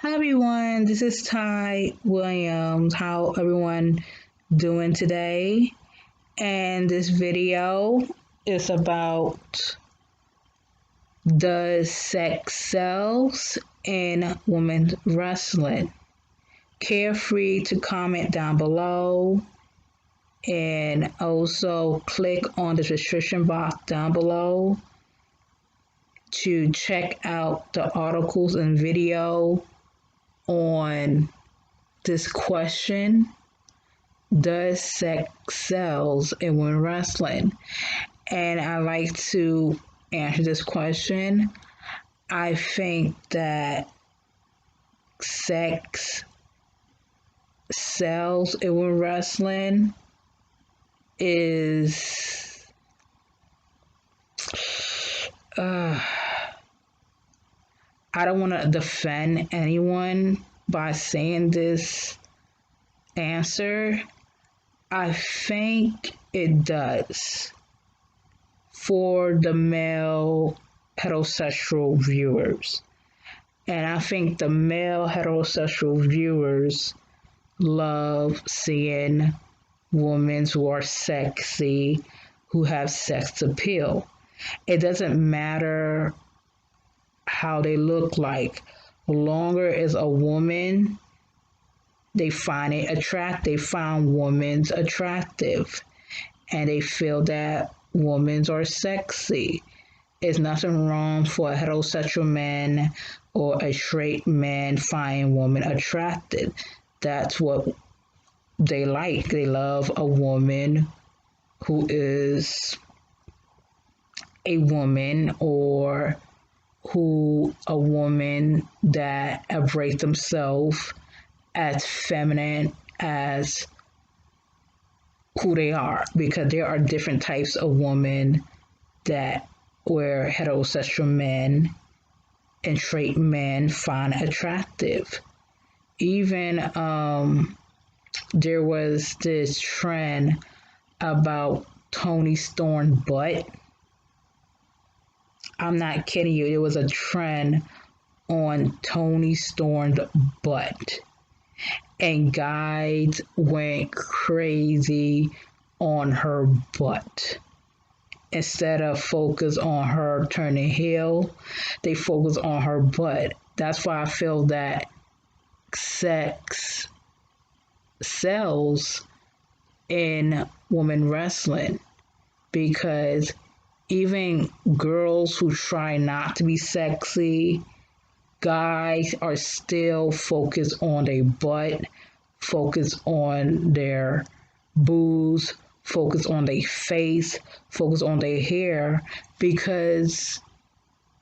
Hi everyone, this is Ty Williams. How everyone doing today? And this video is about the sex sells in women's wrestling. Carefree to comment down below and also click on the description box down below to check out the articles and video on this question: does sex sells in women wrestling? And I like to answer this question. I think that sex sells in women wrestling is I don't want to defend anyone by saying this answer. I think it does for the male heterosexual viewers. And I think the male heterosexual viewers love seeing women who are sexy, who have sex appeal. It doesn't matter how they look like. Longer as a woman, they find it attractive. They find women attractive, and they feel that women are sexy. There's nothing wrong for a heterosexual man or a straight man finding women attractive. That's what they like. They love a woman who is a woman, or a woman that embrace themselves as feminine as who they are, because there are different types of women that where heterosexual men and straight men find attractive. Even there was this trend about Tony Storm's butt. I'm not kidding you. It was a trend on Tony Storm's butt. And guys went crazy on her butt. Instead of focus on her turning heel, they focus on her butt. That's why I feel that sex sells in women wrestling, because even girls who try not to be sexy, guys are still focused on their butt, focused on their boobs, focus on their face, focus on their hair, because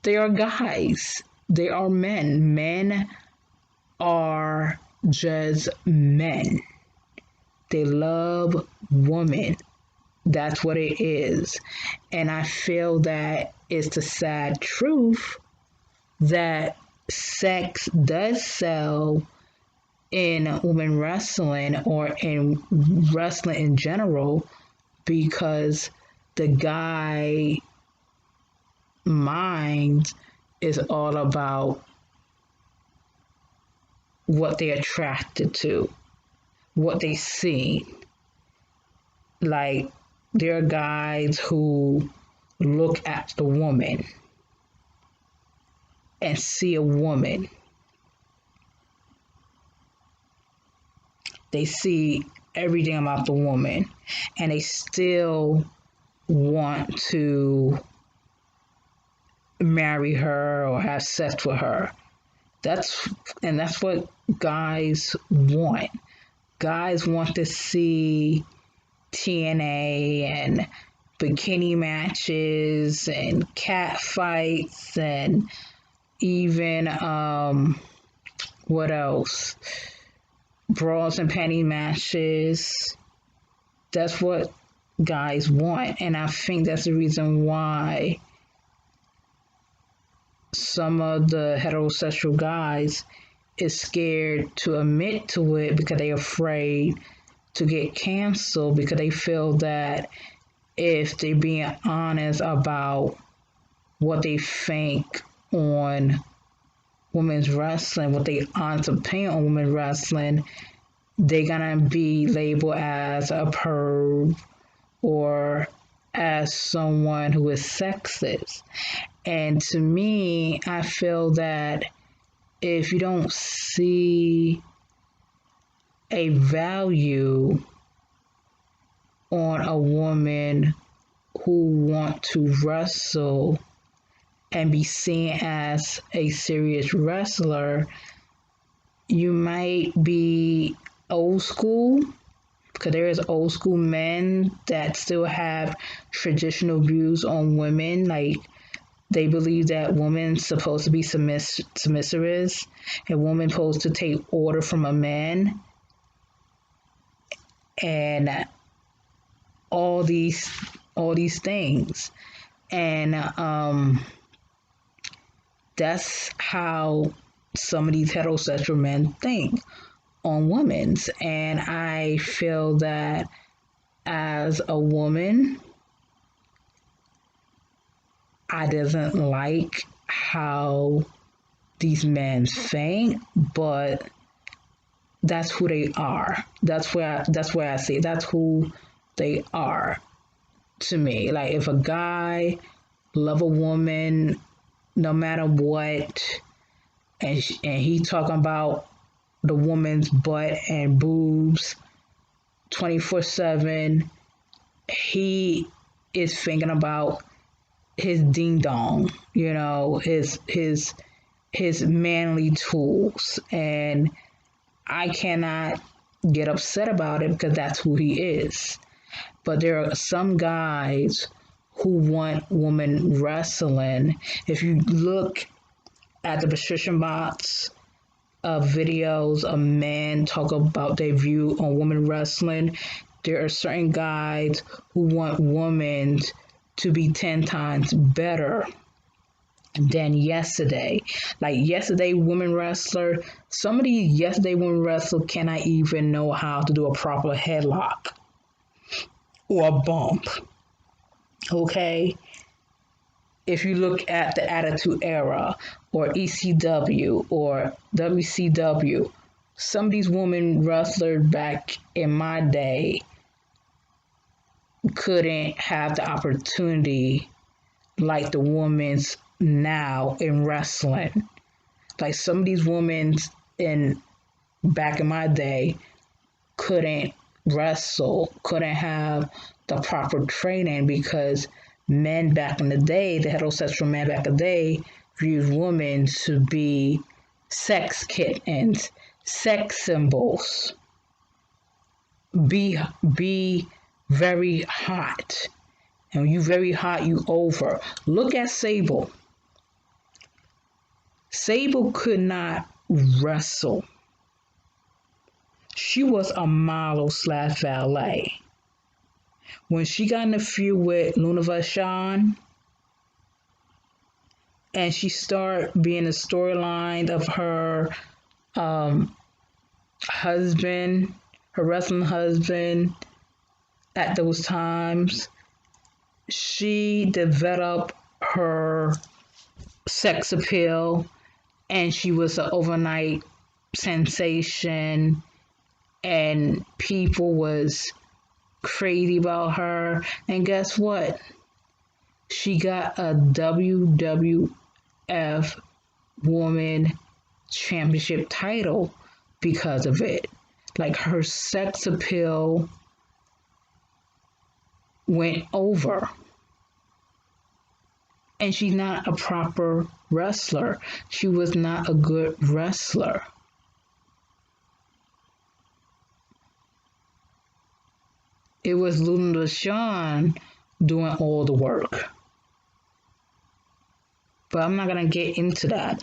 they are guys. They are men. Men are just men. They love women. That's what it is. And I feel that it's the sad truth that sex does sell in women wrestling, or in wrestling in general, because the guy mind is all about what they're attracted to, what they see. Like, there are guys who look at the woman and see a woman. They see everything about the woman, and they still want to marry her or have sex with her. That's what guys want. Guys want to see TNA and bikini matches and cat fights, and even what else? Bras and panty matches. That's what guys want, and I think that's the reason why some of the heterosexual guys is scared to admit to it, because they're afraid to get canceled, because they feel that if they're being honest about what they think on women's wrestling, what they honor to pay on women's wrestling, they're gonna be labeled as a perv or as someone who is sexist. And to me, I feel that if you don't see a value on a woman who want to wrestle and be seen as a serious wrestler, you might be old school, because there is old school men that still have traditional views on women. Like, they believe that women's supposed to be submissive, a woman supposed to take order from a man, and all these things. And that's how some of these heterosexual men think on women's. And I feel that as a woman, I doesn't like how these men think, but that's who they are. That's where I see it. That's who they are to me. Like, if a guy love a woman no matter what, and he talking about the woman's butt and boobs 24/7, he is thinking about his ding dong, his manly tools, and I cannot get upset about it because that's who he is. But there are some guys who want women wrestling. If you look at the description box of videos of men talk about their view on women wrestling, there are certain guys who want women to be 10 times better than yesterday. Like, yesterday women wrestler, some of these yesterday women wrestler cannot even know how to do a proper headlock or a bump. Okay? If you look at the Attitude Era or ECW or WCW, some of these women wrestlers back in my day couldn't have the opportunity like the women's now in wrestling. Like, some of these women back in my day couldn't wrestle, couldn't have the proper training, because men back in the day, the heterosexual men back in the day, viewed women to be sex kittens, sex symbols, be very hot. And when you very hot, you over. Look at Sable. Sable could not wrestle. She was a model / valet. When she got in a feud with Luna Vachon, and she started being a storyline of her husband, her wrestling husband, at those times, she developed her sex appeal, and she was an overnight sensation, and people was crazy about her. And guess what? She got a WWF Woman Championship title because of it. Like, her sex appeal went over. And she's not a proper wrestler. She was not a good wrestler. It was Luna Vachon doing all the work. But I'm not going to get into that.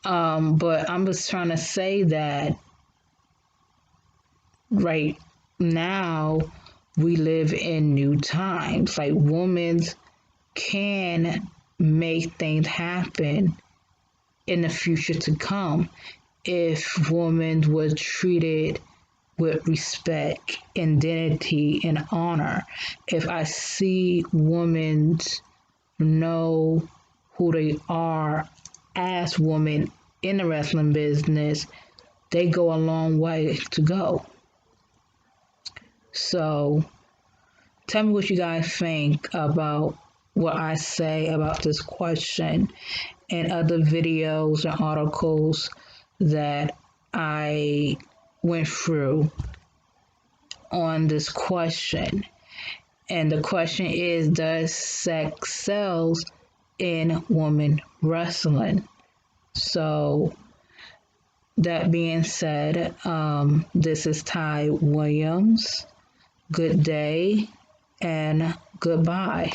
But I'm just trying to say that right now we live in new times. Like, women can make things happen in the future to come if women were treated with respect and dignity and honor. If I see women know who they are as women in the wrestling business, they go a long way to go. So tell me what you guys think about what I say about this question and other videos and articles that I went through on this question. And the question is, does sex sells in women wrestling? So that being said, this is Ty Williams. Good day and goodbye.